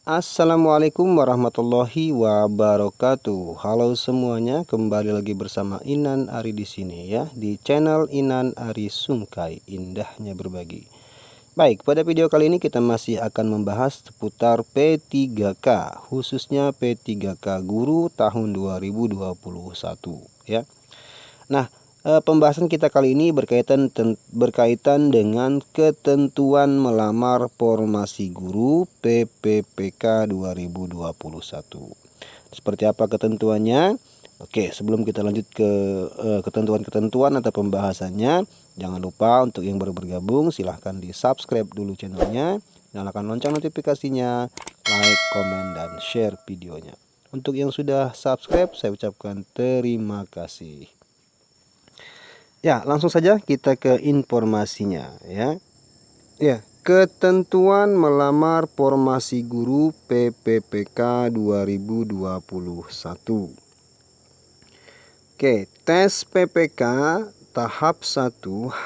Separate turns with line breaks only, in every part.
Assalamualaikum warahmatullahi wabarakatuh. Halo semuanya, kembali lagi bersama Inan Ari di sini ya, di channel Inan Ari Sungkai, indahnya berbagi. Baik, pada video kali ini kita masih akan membahas seputar P3K, khususnya P3K Guru tahun 2021 ya. Nah, pembahasan kita kali ini berkaitan dengan ketentuan melamar formasi guru PPPK 2021. Seperti apa ketentuannya? Oke, sebelum kita lanjut ke ketentuan-ketentuan atau pembahasannya, jangan lupa untuk yang baru bergabung silahkan di subscribe dulu channelnya, nyalakan lonceng notifikasinya, like, komen, dan share videonya. Untuk yang sudah subscribe, saya ucapkan terima kasih. Ya, langsung saja kita ke informasinya ya. Ya, ketentuan melamar formasi guru PPPK 2021. Oke, tes PPK tahap 1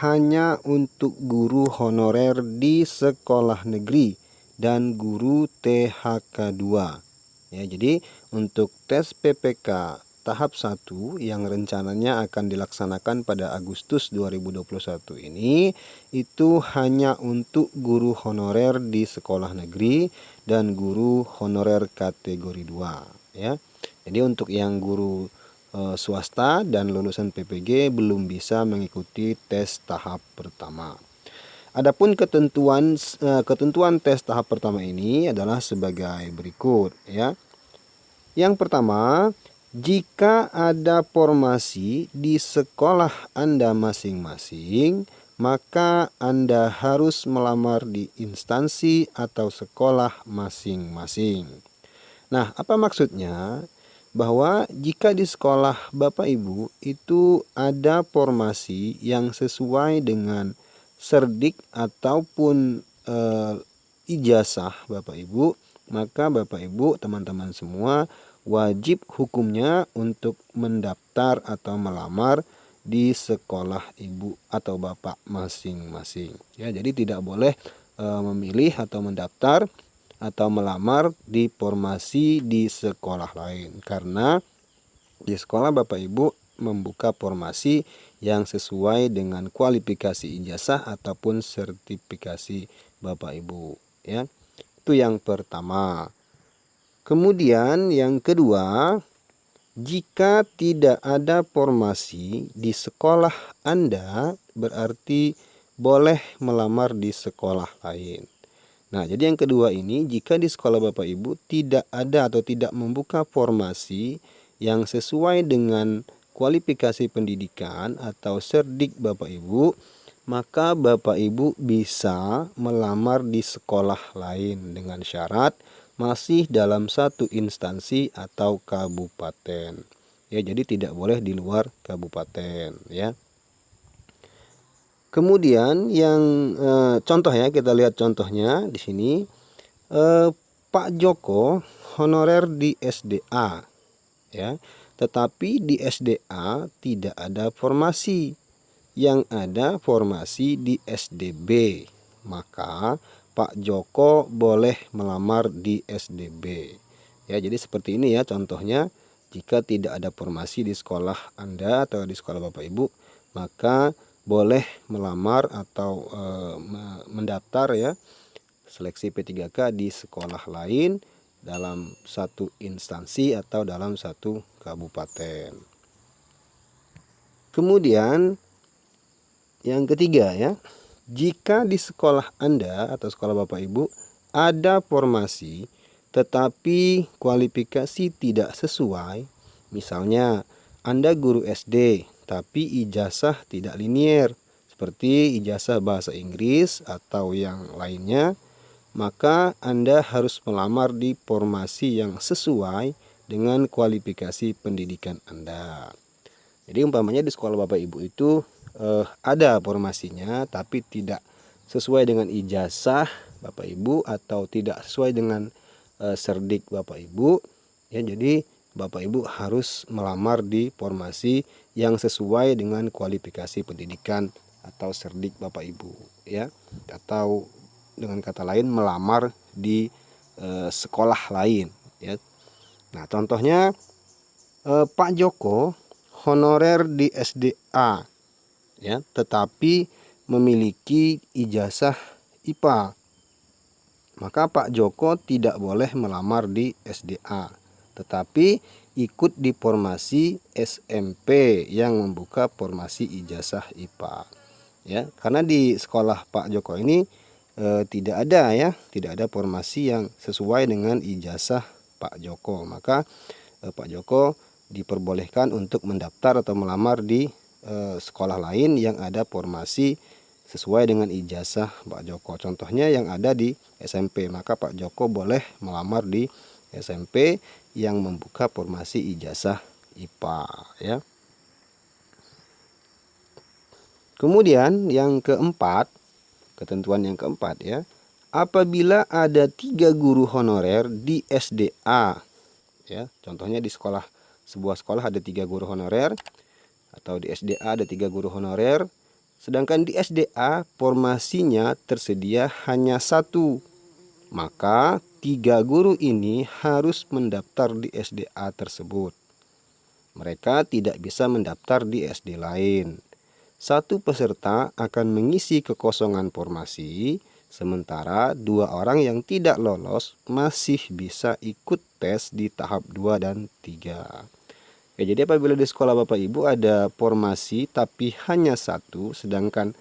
hanya untuk guru honorer di sekolah negeri dan guru THK 2. Ya, jadi untuk tes PPK tahap 1 yang rencananya akan dilaksanakan pada Agustus 2021 ini itu hanya untuk guru honorer di sekolah negeri dan guru honorer kategori 2 ya. Jadi untuk yang guru swasta dan lulusan PPG belum bisa mengikuti tes tahap pertama. Adapun ketentuan tes tahap pertama ini adalah sebagai berikut ya. Yang pertama, jika ada formasi di sekolah Anda masing-masing, maka Anda harus melamar di instansi atau sekolah masing-masing. Nah, apa maksudnya? Bahwa jika di sekolah Bapak Ibu itu ada formasi yang sesuai dengan serdik ataupun ijazah Bapak Ibu, maka Bapak Ibu teman-teman semua wajib hukumnya untuk mendaftar atau melamar di sekolah ibu atau bapak masing-masing ya. Jadi tidak boleh memilih atau mendaftar atau melamar di formasi di sekolah lain, karena di sekolah Bapak Ibu membuka formasi yang sesuai dengan kualifikasi ijazah ataupun sertifikasi Bapak Ibu ya. Itu yang pertama. Kemudian yang kedua, jika tidak ada formasi di sekolah Anda, berarti boleh melamar di sekolah lain. Nah, jadi yang kedua ini, jika di sekolah Bapak Ibu tidak ada atau tidak membuka formasi yang sesuai dengan kualifikasi pendidikan atau serdik Bapak Ibu, maka Bapak Ibu bisa melamar di sekolah lain dengan syarat masih dalam satu instansi atau kabupaten ya. Jadi tidak boleh di luar kabupaten ya. Kemudian yang contoh ya, kita lihat contohnya di sini. Pak Joko honorer di SDA ya, tetapi di SDA tidak ada formasi, yang ada formasi di SDB, maka Pak Joko boleh melamar di SDB ya. Jadi seperti ini ya contohnya. Jika tidak ada formasi di sekolah Anda atau di sekolah Bapak Ibu, maka boleh melamar atau mendaftar ya seleksi P3K di sekolah lain dalam satu instansi atau dalam satu kabupaten. Kemudian yang ketiga ya, jika di sekolah Anda atau sekolah Bapak Ibu ada formasi tetapi kualifikasi tidak sesuai, misalnya Anda guru SD tapi ijazah tidak linier seperti ijazah bahasa Inggris atau yang lainnya, maka Anda harus melamar di formasi yang sesuai dengan kualifikasi pendidikan Anda. Jadi umpamanya di sekolah Bapak Ibu itu ada formasinya tapi tidak sesuai dengan ijazah Bapak Ibu atau tidak sesuai dengan serdik Bapak Ibu ya. Jadi Bapak Ibu harus melamar di formasi yang sesuai dengan kualifikasi pendidikan atau serdik Bapak Ibu, ya. Atau dengan kata lain melamar di sekolah lain, ya. Nah, contohnya Pak Joko honorer di SDA, ya, tetapi memiliki ijazah IPA. Maka Pak Joko tidak boleh melamar di SDA, tetapi ikut di formasi SMP yang membuka formasi ijazah IPA, ya. Karena di sekolah Pak Joko ini tidak ada formasi yang sesuai dengan ijazah Pak Joko. Maka Pak Joko diperbolehkan untuk mendaftar atau melamar di sekolah lain yang ada formasi sesuai dengan ijazah Pak Joko. Contohnya yang ada di SMP, maka Pak Joko boleh melamar di SMP yang membuka formasi ijazah IPA, ya. Kemudian yang keempat, ketentuan yang keempat, ya, apabila ada 3 guru honorer di SDA, ya, contohnya di sebuah sekolah ada 3 guru honorer, atau di SDA ada 3 guru honorer, sedangkan di SDA formasinya tersedia hanya 1, maka 3 guru ini harus mendaftar di SDA tersebut. Mereka tidak bisa mendaftar di SD lain. Satu peserta akan mengisi kekosongan formasi, sementara 2 orang yang tidak lolos masih bisa ikut tes di tahap 2 dan 3. Ya, jadi apabila di sekolah Bapak Ibu ada formasi tapi hanya 1, sedangkan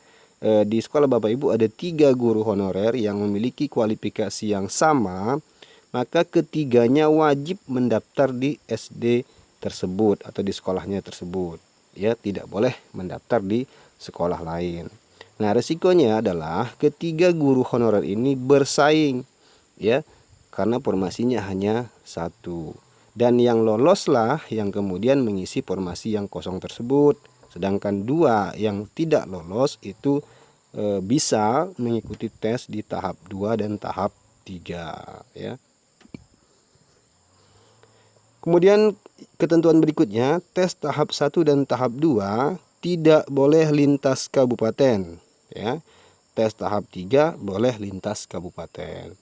di sekolah Bapak Ibu ada 3 guru honorer yang memiliki kualifikasi yang sama, maka ketiganya wajib mendaftar di SD tersebut atau di sekolahnya tersebut, ya, tidak boleh mendaftar di sekolah lain. Nah, resikonya adalah ketiga guru honorer ini bersaing, ya, karena formasinya hanya 1, dan yang loloslah yang kemudian mengisi formasi yang kosong tersebut, sedangkan 2 yang tidak lolos itu bisa mengikuti tes di tahap 2 dan tahap 3, ya. Kemudian ketentuan berikutnya, tes tahap 1 dan tahap 2 tidak boleh lintas kabupaten, ya. Tes tahap 3 boleh lintas kabupaten.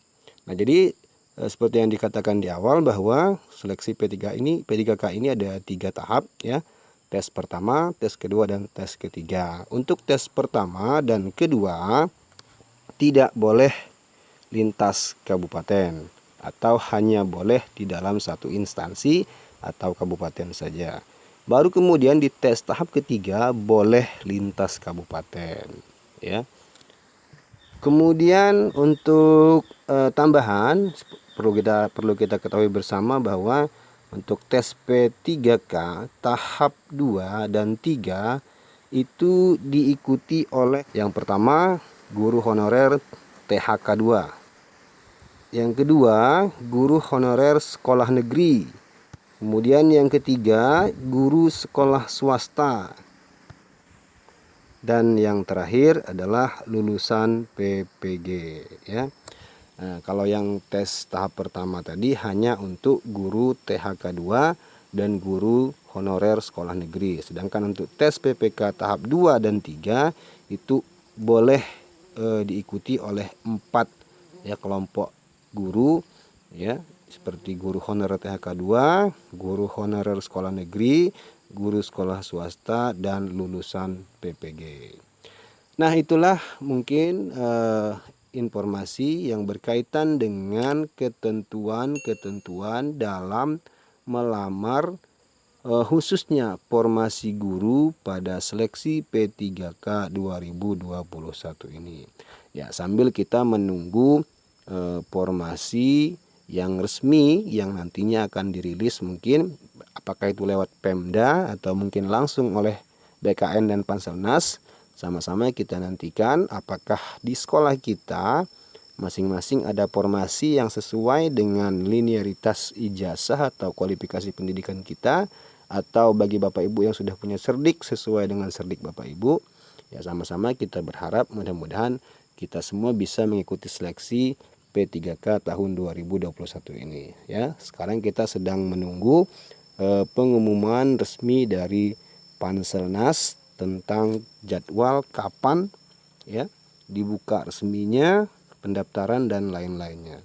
Nah, jadi seperti yang dikatakan di awal bahwa seleksi P3K ini ada 3 tahap, ya. Tes pertama, tes kedua, dan tes ketiga. Untuk tes pertama dan kedua tidak boleh lintas kabupaten atau hanya boleh di dalam satu instansi atau kabupaten saja. Baru kemudian di tes tahap ketiga boleh lintas kabupaten, ya. Kemudian untuk tambahan perlu kita ketahui bersama bahwa untuk tes P3K tahap 2 dan 3 itu diikuti oleh yang pertama guru honorer THK 2, yang kedua guru honorer sekolah negeri, kemudian yang ketiga guru sekolah swasta, dan yang terakhir adalah lulusan PPG, ya. Nah, kalau yang tes tahap pertama tadi hanya untuk guru THK 2 dan guru honorer sekolah negeri. Sedangkan untuk tes PPK tahap 2 dan 3 itu boleh diikuti oleh 4 ya kelompok guru, ya, seperti guru honorer THK 2, guru honorer sekolah negeri, guru sekolah swasta, dan lulusan PPG. Nah, itulah mungkin informasi yang berkaitan dengan ketentuan-ketentuan dalam melamar khususnya formasi guru pada seleksi P3K 2021 ini. Ya, sambil kita menunggu formasi yang resmi yang nantinya akan dirilis, mungkin apakah itu lewat Pemda atau mungkin langsung oleh BKN dan Panselnas. Sama-sama kita nantikan apakah di sekolah kita masing-masing ada formasi yang sesuai dengan linearitas ijazah atau kualifikasi pendidikan kita, atau bagi Bapak Ibu yang sudah punya serdik sesuai dengan serdik Bapak Ibu. Ya, sama-sama kita berharap mudah-mudahan kita semua bisa mengikuti seleksi P3K tahun 2021 ini, ya. Sekarang kita sedang menunggu pengumuman resmi dari Panselnas tentang jadwal kapan ya dibuka resminya pendaftaran dan lain-lainnya.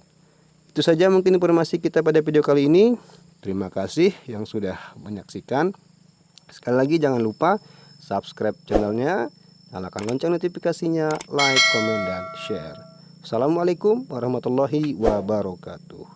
Itu saja mungkin informasi kita pada video kali ini. Terima kasih yang sudah menyaksikan. Sekali lagi jangan lupa subscribe channelnya, nyalakan lonceng notifikasinya, like, komen, dan share. Assalamualaikum warahmatullahi wabarakatuh.